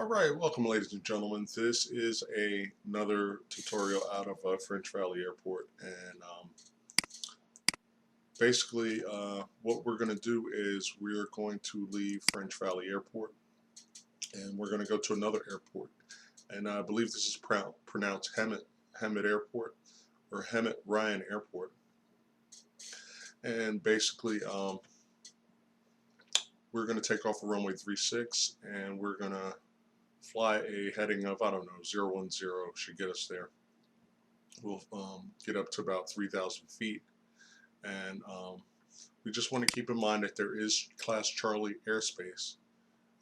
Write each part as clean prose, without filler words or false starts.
Alright, welcome ladies and gentlemen. This is another tutorial out of French Valley Airport, and basically what we're going to do is we're going to leave French Valley Airport and we're going to go to another airport, and I believe this is pronounced Hemet Airport or Hemet Ryan Airport. And basically we're going to take off a runway 36 and we're going to fly a heading of, I don't know, 010 should get us there. We'll get up to about 3,000 feet, and we just want to keep in mind that there is Class Charlie airspace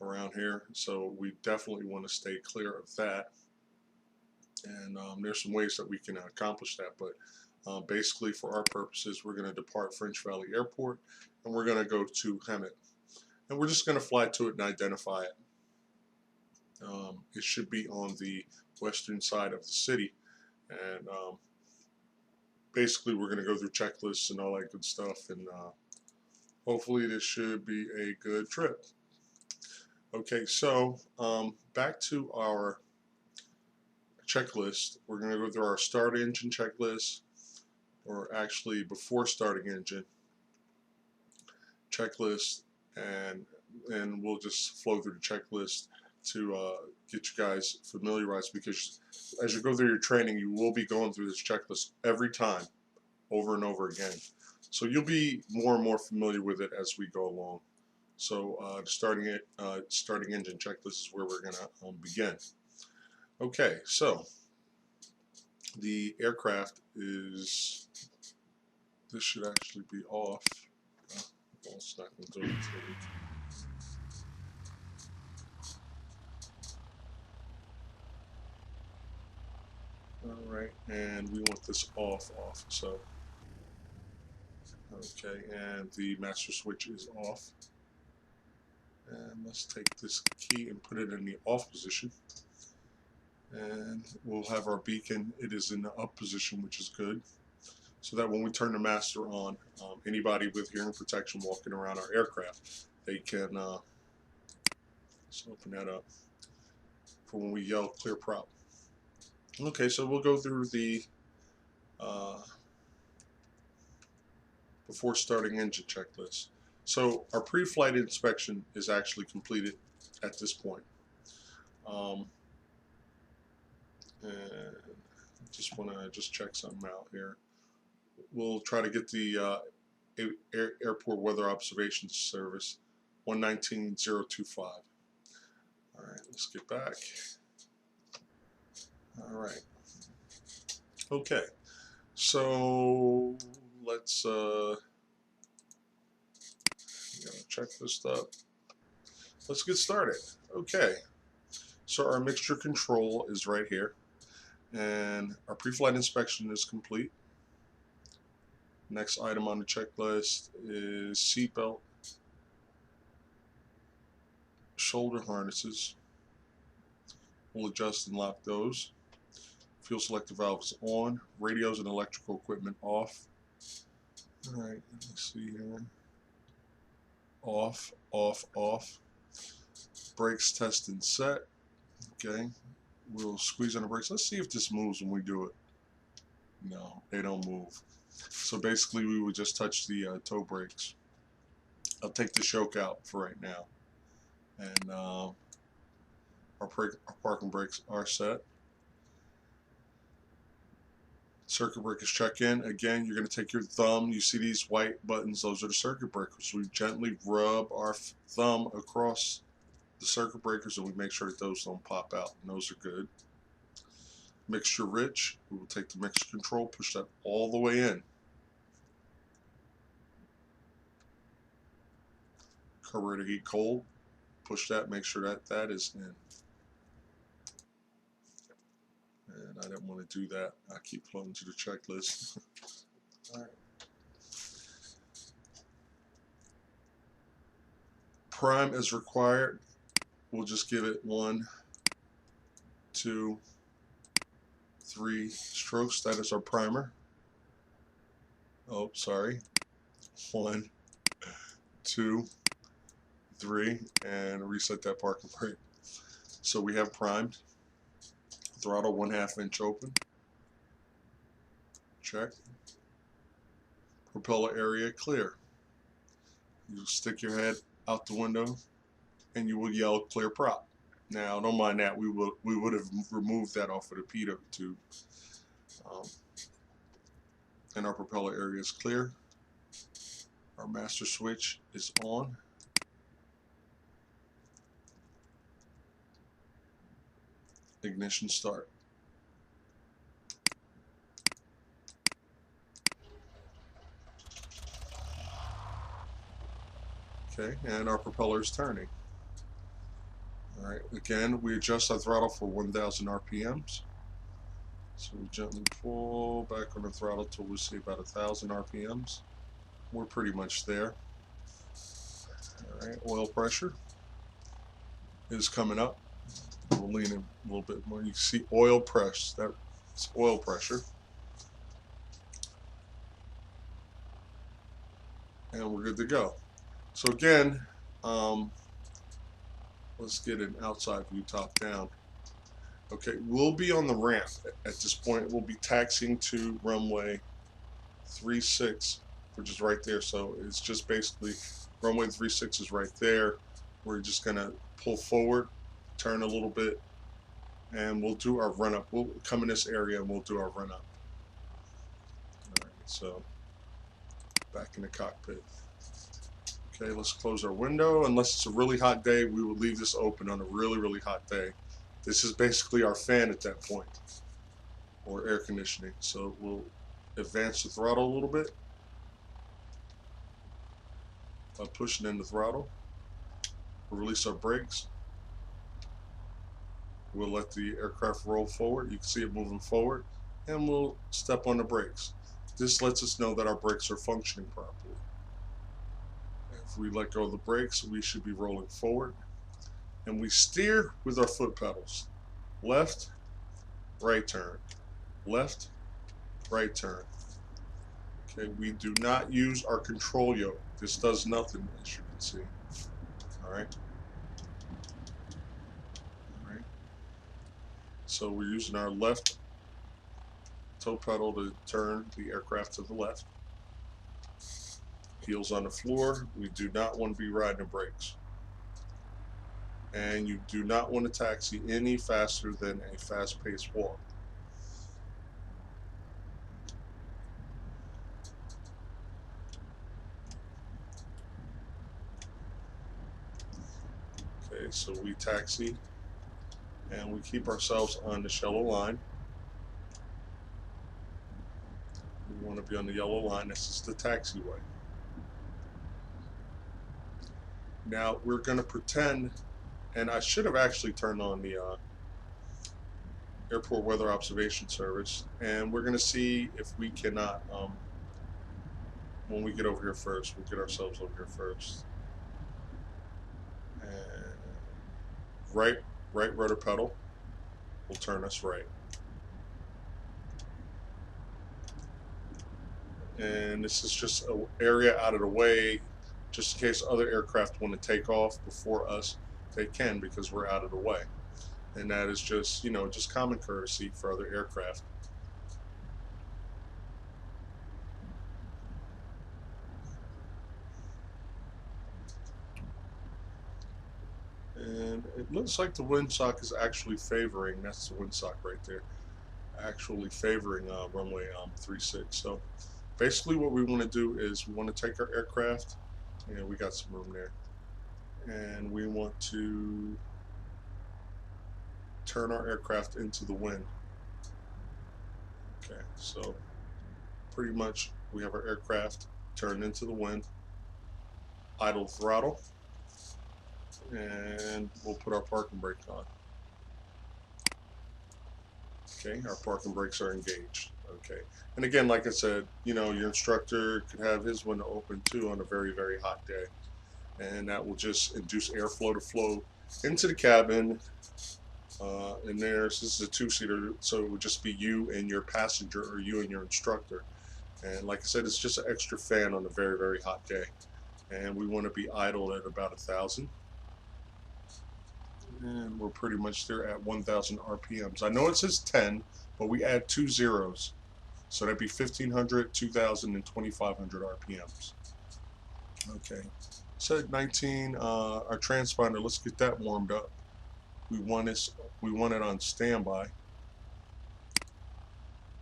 around here, so we definitely want to stay clear of that. And there's some ways that we can accomplish that, but basically for our purposes we're going to depart French Valley Airport and we're going to go to Hemet, and we're just going to fly to it and identify it. It should be on the western side of the city, and basically we're going to go through checklists and all that good stuff, and hopefully this should be a good trip. Okay, so back to our checklist. We're going to go through our start engine checklist, or actually before starting engine checklist, and we'll just flow through the checklist to get you guys familiarized, because as you go through your training you will be going through this checklist every time over and over again, so you'll be more and more familiar with it as we go along. So starting engine checklist is where we're going to begin. Okay, so the aircraft is, this should actually be off. Well, it's not going to do it. Alright, and we want this off, so okay, and the master switch is off, and let's take this key and put it in the off position, and we'll have our beacon, it is in the up position, which is good, so that when we turn the master on, anybody with hearing protection walking around our aircraft, they can let's open that up for when we yell clear prop. Okay, so we'll go through the before starting engine checklist. So our pre-flight inspection is actually completed at this point. And just want to check something out here. We'll try to get the airport weather observation service 119025. All right, let's get back. All right. Okay, so let's check this up. Let's get started. Okay, so our mixture control is right here, and our pre-flight inspection is complete. Next item on the checklist is seatbelt, shoulder harnesses. We'll adjust and lock those. Fuel selector valve is on. Radios and electrical equipment off. Alright, let's see here. Off, off, off. Brakes test and set. Okay. We'll squeeze on the brakes. Let's see if this moves when we do it. No, they don't move. So basically we would just touch the toe brakes. I'll take the choke out for right now. And our parking brakes are set. Circuit breakers check in. Again, you're going to take your thumb. You see these white buttons, those are the circuit breakers. We gently rub our thumb across the circuit breakers and we make sure that those don't pop out, and those are good. Mixture rich, we will take the mixture control, push that all the way in. Carburetor heat cold, push that, make sure that that is in. And I didn't want to do that. I keep floating to the checklist. All right. Prime is required. We'll just give it 1, 2, 3 strokes. That is our primer. Oh, sorry. 1, 2, 3, and reset that parking brake. So we have primed. Throttle 1/2 inch open. Check. Propeller area clear. You stick your head out the window and you will yell clear prop. Now don't mind that, we would have removed that off of the pitot tube. And our propeller area is clear. Our master switch is on. Ignition start. Okay, and our propeller is turning. Alright, again, we adjust our throttle for 1000 RPMs. So we gently pull back on the throttle till we see about 1000 RPMs. We're pretty much there. Alright, oil pressure is coming up. We'll lean in a little bit more. You can see oil press. That's oil pressure. And we're good to go. So again, let's get an outside view top down. Okay, we'll be on the ramp at this point. We'll be taxiing to runway 36, which is right there. So it's just basically runway 36 is right there. We're just gonna pull forward, turn a little bit, and we'll do our run up. We'll come in this area and we'll do our run up. All right, so back in the cockpit. Okay, let's close our window. Unless it's a really hot day, we will leave this open on a really hot day. This is basically our fan at that point, or air conditioning. So we'll advance the throttle a little bit by pushing in the throttle. We'll release our brakes. We'll let the aircraft roll forward. You can see it moving forward, and we'll step on the brakes. This lets us know that our brakes are functioning properly. If we let go of the brakes, we should be rolling forward. And we steer with our foot pedals. Left, right turn. Left, right turn. Okay, we do not use our control yoke. This does nothing, as you can see. Alright. Alright. So we're using our left toe pedal to turn the aircraft to the left. Heels on the floor. We do not want to be riding the brakes. And you do not want to taxi any faster than a fast-paced walk. Okay, so we taxi and we keep ourselves on the shallow line. We want to be on the yellow line. This is the taxiway. Now we're going to pretend, and I should have actually turned on the airport weather observation service, and we're going to see if we cannot, when we get over here first, we'll get ourselves over here first. And right rudder pedal will turn us right. And this is just an area out of the way, just in case other aircraft want to take off before us. They can, because we're out of the way. And that is just, you know, just common courtesy for other aircraft. And it looks like the windsock is actually favoring, that's the windsock right there, actually favoring runway 36. So basically what we want to do is we want to take our aircraft, and we got some room there, and we want to turn our aircraft into the wind. Okay, so pretty much we have our aircraft turned into the wind, idle throttle, and we'll put our parking brake on. Okay, our parking brakes are engaged. Okay, and again, like I said, you know, your instructor could have his window open too on a very hot day, and that will just induce airflow to flow into the cabin. And this is a two-seater, so it would just be you and your passenger, or you and your instructor. And like I said, it's just an extra fan on a very hot day, and we want to be idled at about 1000. And we're pretty much there at 1,000 RPMs. I know it says 10, but we add 2 zeros. So that'd be 1,500, 2,000, and 2,500 RPMs. Okay. So at 19, our transponder, let's get that warmed up. We want it on standby.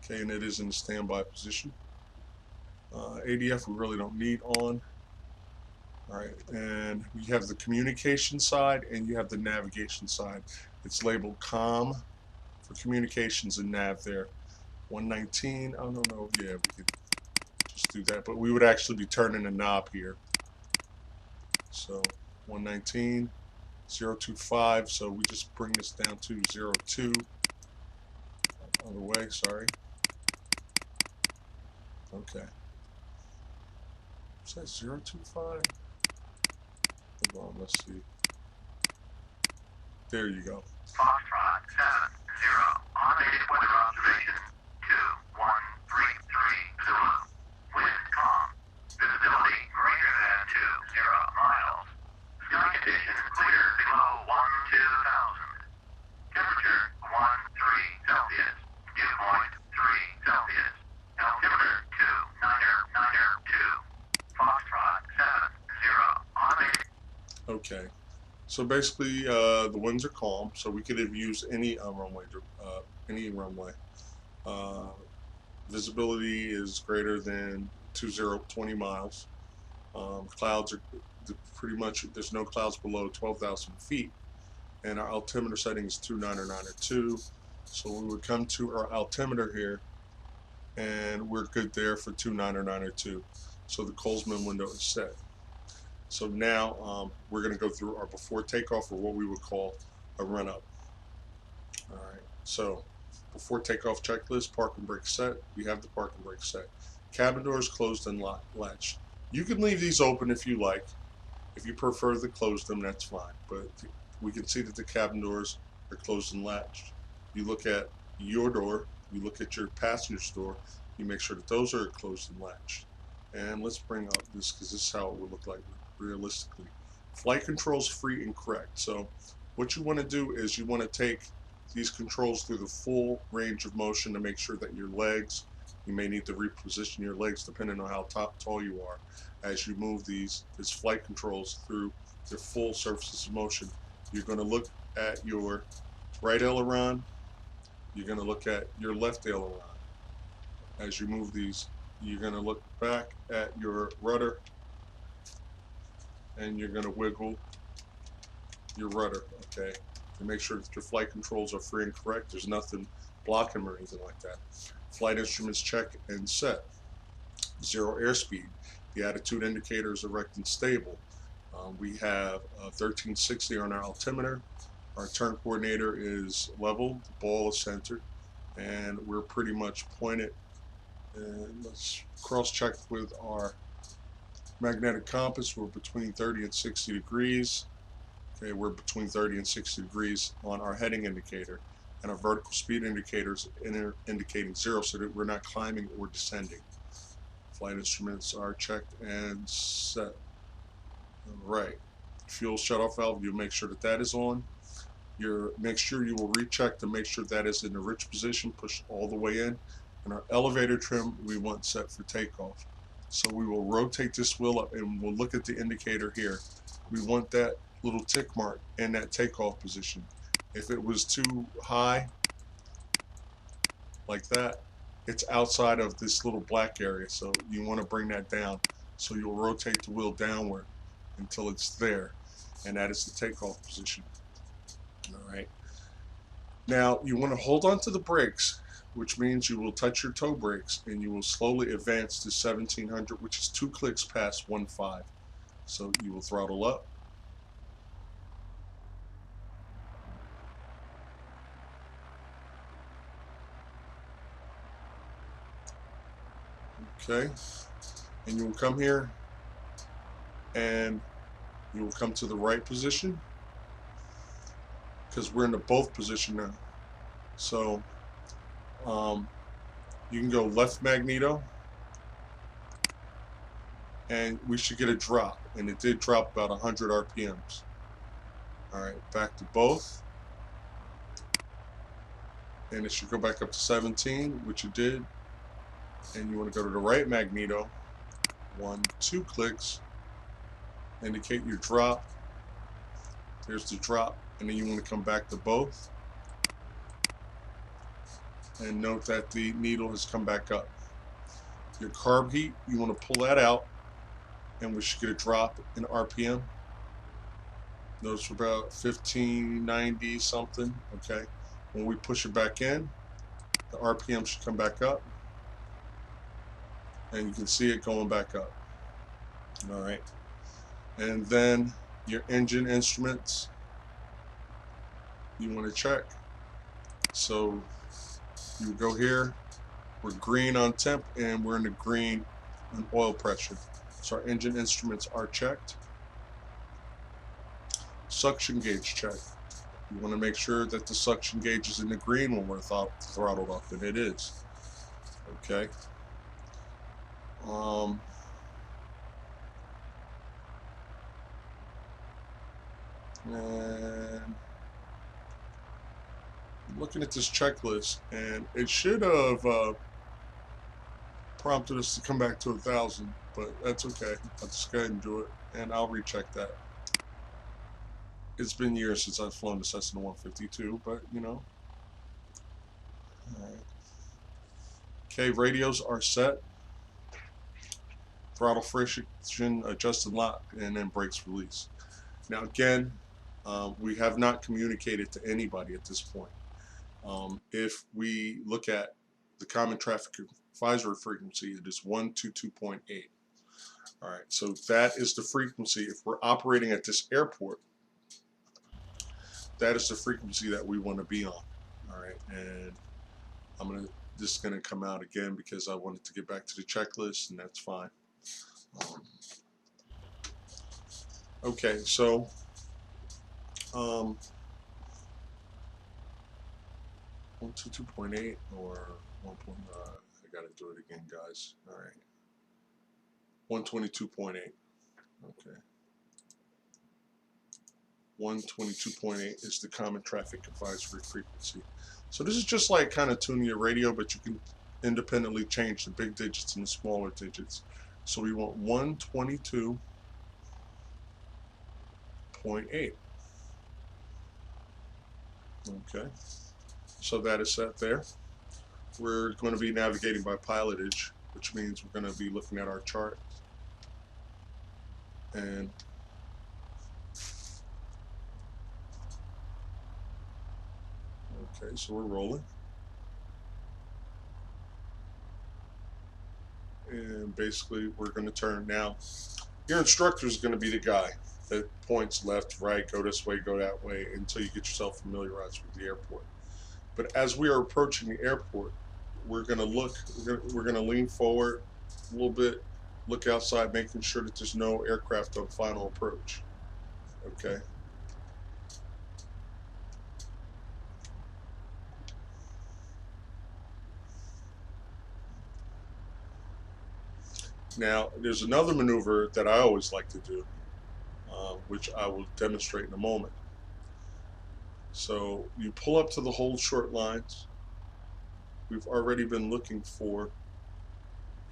Okay, and it is in the standby position. ADF we really don't need on. Alright, and you have the communication side and you have the navigation side. It's labeled COM for communications and nav there. 119, I don't know, yeah, we could just do that, but we would actually be turning a knob here. So 119, 025, so we just bring this down to 02. Other way, sorry. Okay. Is that 025? Hold on, let's see. There you go. Foxtrot 70, automated weather observation 21330. Wind calm. Visibility greater than 20 miles. Sky conditions clear below 12,000. Temperature 13 Celsius. Dew point 3 Celsius. Altimeter 2992. Foxtrot 70, automated. Okay. So basically, the winds are calm, so we could have used any runway. Visibility is greater than 20 miles. Clouds are pretty much, there's no clouds below 12,000 feet, and our altimeter setting is 29902. So we would come to our altimeter here, and we're good there for 29902. So the Colesman window is set. So now we're going to go through our before takeoff, or what we would call a run up. All right, so before takeoff checklist, park and brake set. We have the park and brake set. Cabin doors closed and latched. You can leave these open if you like. If you prefer to close them, that's fine. But we can see that the cabin doors are closed and latched. You look at your door, you look at your passenger's door, you make sure that those are closed and latched. And let's bring up this, because this is how it would look like realistically. Flight controls free and correct. So what you want to do is you want to take these controls through the full range of motion to make sure that your legs, you may need to reposition your legs depending on how tall you are as you move these flight controls through their full surfaces of motion. You're going to look at your right aileron, you're going to look at your left aileron. As you move these, you're going to look back at your rudder, and you're going to wiggle your rudder, okay, to make sure that your flight controls are free and correct. There's nothing blocking them or anything like that. Flight instruments check and set. Zero airspeed. The attitude indicator is erect and stable. We have 1360 on our altimeter. Our turn coordinator is level. The ball is centered, and we're pretty much pointed. And let's cross-check with our magnetic compass. We're between 30 and 60 degrees. Okay, we're between 30 and 60 degrees on our heading indicator, and our vertical speed indicators indicating 0, so that we're not climbing or descending. Flight instruments are checked and set. Alright, fuel shutoff valve, you'll make sure that that is on. Make sure you will recheck to make sure that is in the rich position, push all the way in. And our elevator trim we want set for takeoff. So we will rotate this wheel up and we'll look at the indicator here. We want that little tick mark in that takeoff position. If it was too high, like that, it's outside of this little black area, so you want to bring that down. So you'll rotate the wheel downward until it's there, and that is the takeoff position. Alright. Now you want to hold on to the brakes, which means you will touch your toe brakes and you will slowly advance to 1700, which is 2 clicks past 1.5. So you will throttle up. Okay, and you will come here and you will come to the right position, because we're in the both position now. So you can go left magneto, and we should get a drop, and it did drop about 100 RPMs. Alright, back to both. And it should go back up to 17, which it did. And you want to go to the right magneto. 1, 2 clicks. Indicate your drop. There's the drop. And then you want to come back to both. And note that the needle has come back up. Your carb heat, you want to pull that out. And we should get a drop in RPM. Notice we're about 1590 something. Okay. When we push it back in, the RPM should come back up. And you can see it going back up. Alright. And then your engine instruments, you want to check. So you go here, we're green on temp and we're in the green on oil pressure. So our engine instruments are checked. Suction gauge check. You want to make sure that the suction gauge is in the green when we're throttled up, and it is. Okay. And looking at this checklist, and it should have prompted us to come back to 1,000, but that's okay. I'll just go ahead and do it, and I'll recheck that. It's been years since I've flown the Cessna 152, but you know. All right. Okay, radios are set. Throttle friction adjusted lock, and then brakes release. Now again, we have not communicated to anybody at this point. If we look at the common traffic advisory frequency, it is 122.8. All right, so that is the frequency. If we're operating at this airport, that is the frequency that we want to be on. All right, and this is gonna come out again because I wanted to get back to the checklist, and that's fine. Okay, so 122.8 or 1. I gotta do it again, guys. All right, 122.8. Okay. 122.8 is the common traffic advisory frequency. So this is just like kind of tuning your radio, but you can independently change the big digits and the smaller digits. So we want 122.8. Okay. So that is set there. We're going to be navigating by pilotage, which means we're going to be looking at our chart. And okay, so we're rolling. And basically we're going to turn now. Your instructor is going to be the guy that points left, right, go this way, go that way, until you get yourself familiarized with the airport. But as we are approaching the airport, we're going to look, we're going to lean forward a little bit, look outside, making sure that there's no aircraft on final approach. Okay. Now, there's another maneuver that I always like to do, which I will demonstrate in a moment. So you pull up to the hold short lines. We've already been looking for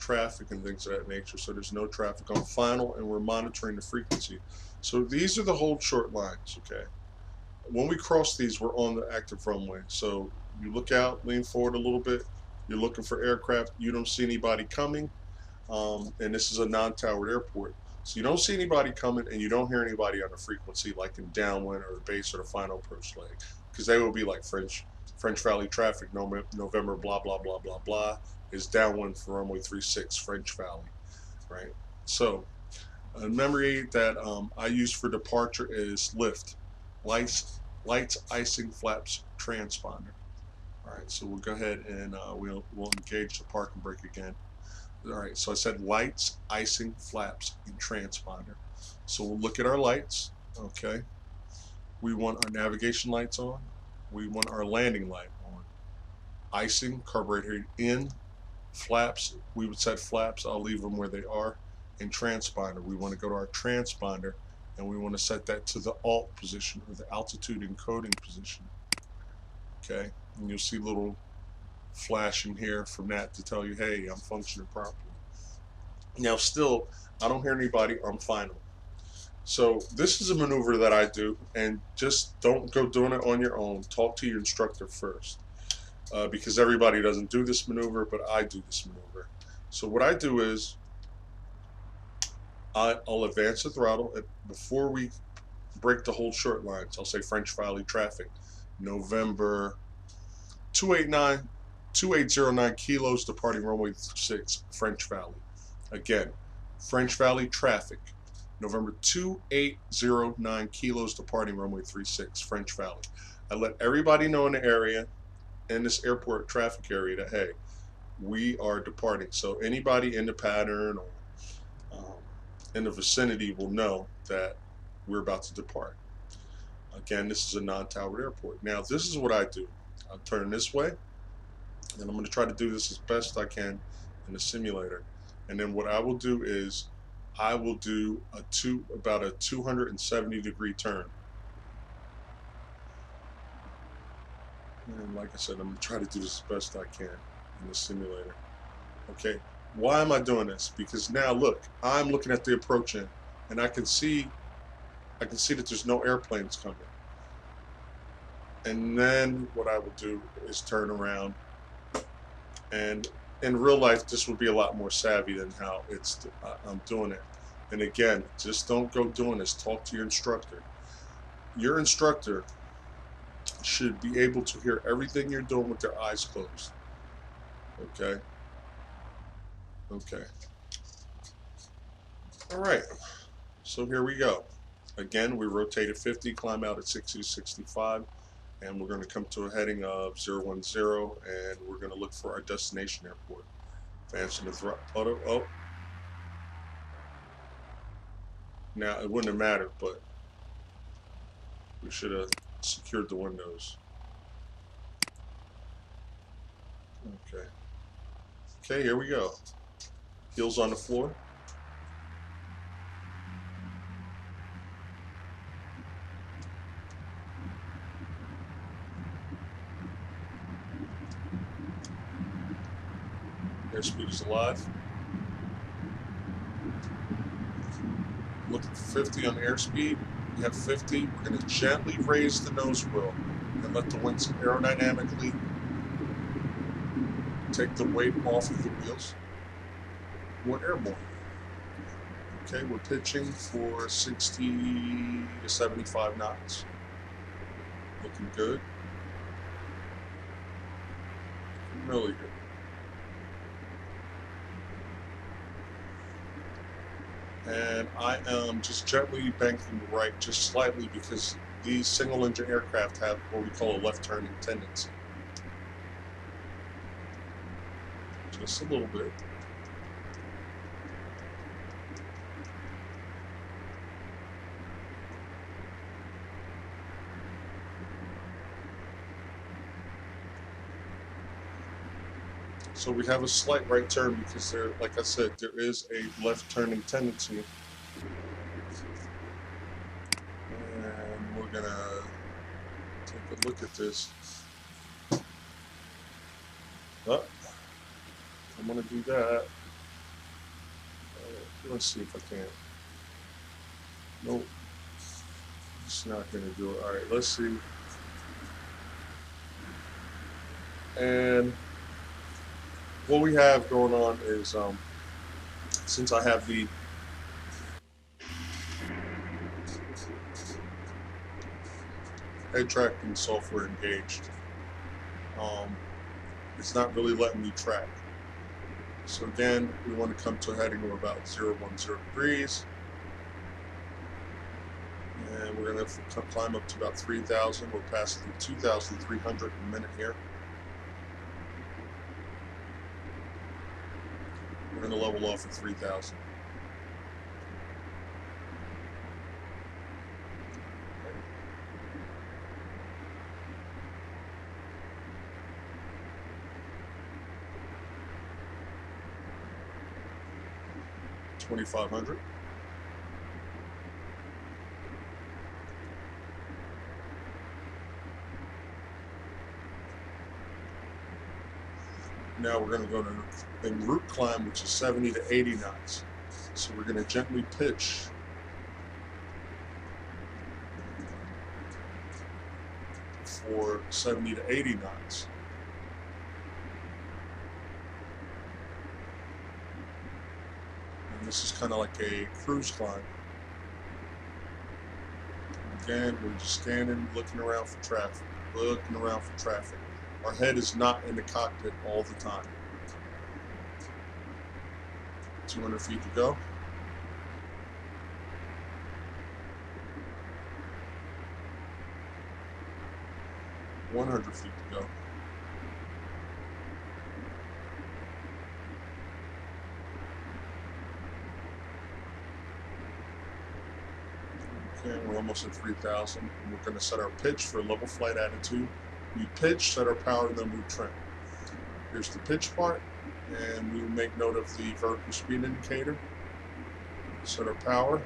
traffic and things of that nature, so there's no traffic on final, and we're monitoring the frequency. So these are the hold short lines, okay? When we cross these, we're on the active runway. So you look out, lean forward a little bit, you're looking for aircraft, you don't see anybody coming, and this is a non-towered airport. So you don't see anybody coming, and you don't hear anybody on the frequency like in downwind or the base or the final approach leg, because they will be like French Valley traffic, November, blah, blah, blah, blah, blah, is downwind for runway 36, French Valley, right? So a memory aid that I use for departure is lift, lights, icing, flaps, transponder. All right, so we'll go ahead and we'll engage the park and brake again. All right, so I said lights, icing, flaps, and transponder. So we'll look at our lights, okay? We want our navigation lights on. We want our landing light on. Icing, carburetor in. Flaps, we would set flaps, I'll leave them where they are. And transponder, we want to go to our transponder and we want to set that to the alt position, or the altitude encoding position. Okay, and you'll see little flashing here from that to tell you, hey, I'm functioning properly. Now still, I don't hear anybody, I'm final. So this is a maneuver that I do, and just don't go doing it on your own. Talk to your instructor first, because everybody doesn't do this maneuver, but I do this maneuver. So what I do is I'll advance the throttle before we break the whole short lines. I'll say French Valley traffic, November 2809 kilos departing runway 6, French Valley. Again, French Valley traffic, November 2809 kilos departing runway 36, French Valley. I let everybody know in the area, in this airport traffic area, that hey, we are departing. So anybody in the pattern or in the vicinity will know that we're about to depart. Again, this is a non-towered airport. Now, this is what I do. I'll turn this way, and I'm going to try to do this as best I can in the simulator. And then what I will do is I will do about a 270-degree turn. And like I said, I'm going to try to do this as best I can in the simulator. Okay, why am I doing this? Because now look, I'm looking at the approach end, and I can see that there's no airplanes coming. And then what I will do is turn around, and in real life this would be a lot more savvy than how I'm doing it. And again, just don't go doing this. Talk to your instructor. Your instructor should be able to hear everything you're doing with their eyes closed. Okay? Okay. All right. So here we go. Again, we rotated 50, climb out at 60 to 65, and we're going to come to a heading of 010, and we're going to look for our destination airport. Advancing the throttle. Oh. Now, it wouldn't have mattered, but we should have secured the windows. Okay. Okay, here we go. Heels on the floor. Airspeed is alive. Looking for 50 on airspeed. We have 50. We're going to gently raise the nose wheel and let the wings aerodynamically take the weight off of the wheels. We're airborne. Okay, we're pitching for 60 to 75 knots. Looking good. Really good. And I am just gently banking right, just slightly, because these single-engine aircraft have what we call a left-turning tendency. Just a little bit. So we have a slight right turn because there, like I said, there is a left turning tendency. And we're gonna take a look at this. Oh, I'm gonna do that. Let's see if I can. Nope. It's not gonna do it. Alright, let's see. And what we have going on is, since I have the head tracking software engaged, it's not really letting me track. So again, we want to come to a heading of about 010 degrees. And we're going to climb up to about 3,000. We'll pass through 2,300 in a minute here. We're going to level off at 3,000. $2,500. Now we're going to go to en route climb, which is 70 to 80 knots. So we're going to gently pitch for 70 to 80 knots. And this is kind of like a cruise climb. Again, we're just standing, looking around for traffic, looking around for traffic. Our head is not in the cockpit all the time. 200 feet to go. $100 feet to go. Okay, we're almost at 3,000. And we're going to set our pitch for level flight attitude. We pitch, set our power, and then we trim. Here's the pitch part, and we will make note of the vertical speed indicator. Set our power.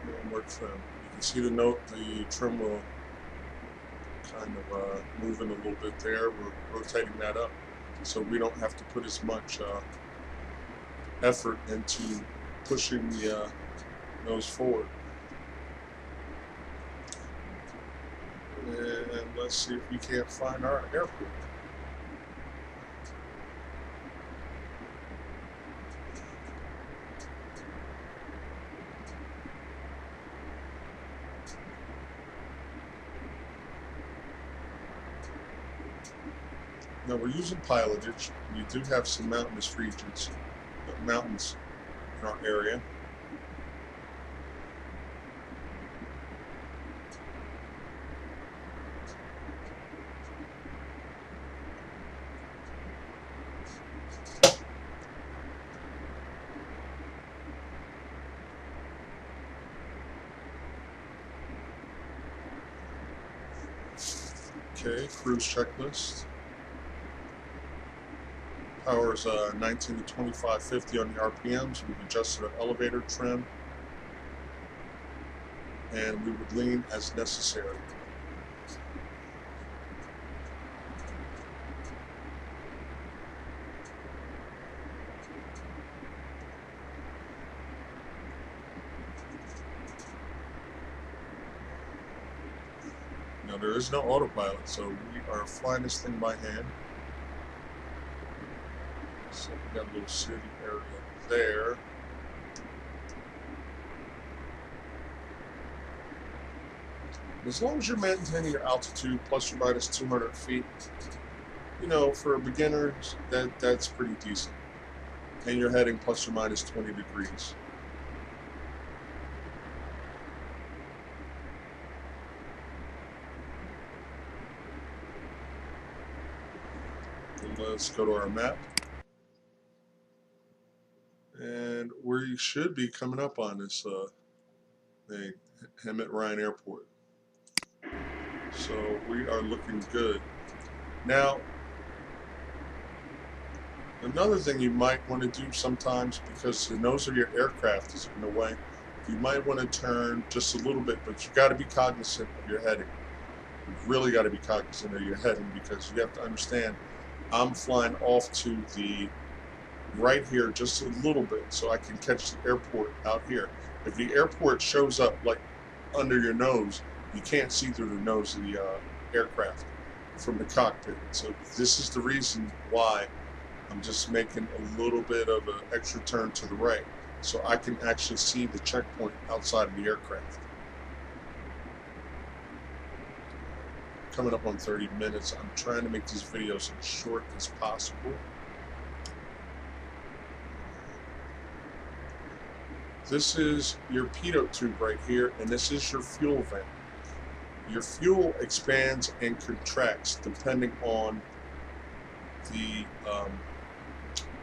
And we're trim. You can see the note, the trim will kind of moving a little bit there. We're rotating that up so we don't have to put as much effort into pushing the nose forward. And let's see if we can't find our airport. Now we're using pilotage. We do have some mountainous regions, mountains in our area. Okay, cruise checklist. Power is 19 to 2550 on the RPMs. We've adjusted our elevator trim, and we would lean as necessary. Now there is no autopilot, so we are flying this thing by hand. So we got a little city area there. As long as you're maintaining your altitude plus or minus 200 feet, you know, for beginners, that's pretty decent. And you're heading plus or minus 20 degrees. And let's go to our map. And we should be coming up on this thing, Hemet Ryan Airport. So we are looking good. Now, another thing you might want to do sometimes, because the nose of your aircraft is in the way, you might want to turn just a little bit, but you got to be cognizant of your heading. You've really got to be cognizant of your heading, because you have to understand, I'm flying off to the right here just a little bit so I can catch the airport out here. If the airport shows up like under your nose, you can't see through the nose of the aircraft from the cockpit. So this is the reason why I'm just making a little bit of an extra turn to the right so I can actually see the checkpoint outside of the aircraft. Coming up on 30 minutes. I'm trying to make these videos as short as possible. This is your pitot tube right here, and this is your fuel vent. Your fuel expands and contracts depending on the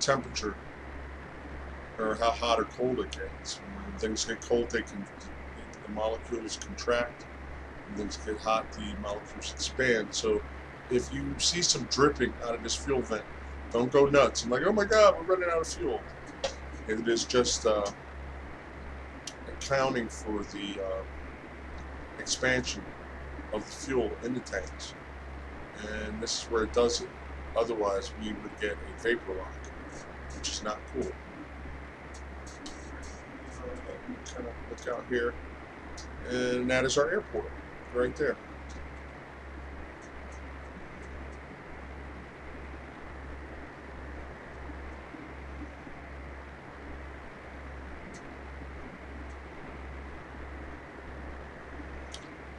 temperature, or how hot or cold it gets. When things get cold, the molecules contract. When things get hot, the molecules expand. So if you see some dripping out of this fuel vent, Don't go nuts. I'm like, oh my God, we're running out of fuel. It is just accounting for the expansion of the fuel in the tanks. And this is where it does it. Otherwise, we would get a vapor lock, which is not cool. Kind of look out here. And that is our airport right there.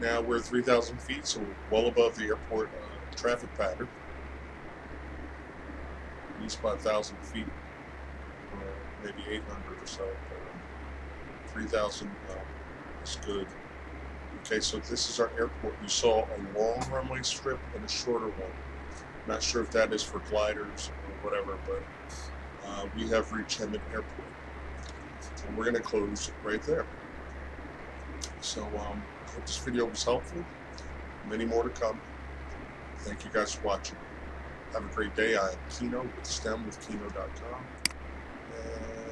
Now we're 3,000 feet, so we're well above the airport traffic pattern. At least by 1,000 feet, maybe 800 or so. 3,000 is good. Okay, so this is our airport. You saw a long runway strip and a shorter one. Not sure if that is for gliders or whatever, but we have reached Hemet Airport. And we're going to close right there. So I hope this video was helpful. Many more to come. Thank you guys for watching. Have a great day. I am Kino with STEM with Kino.com.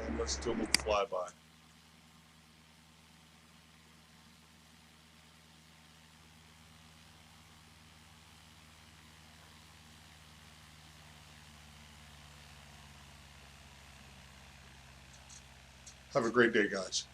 And let's do a little flyby. Have a great day, guys.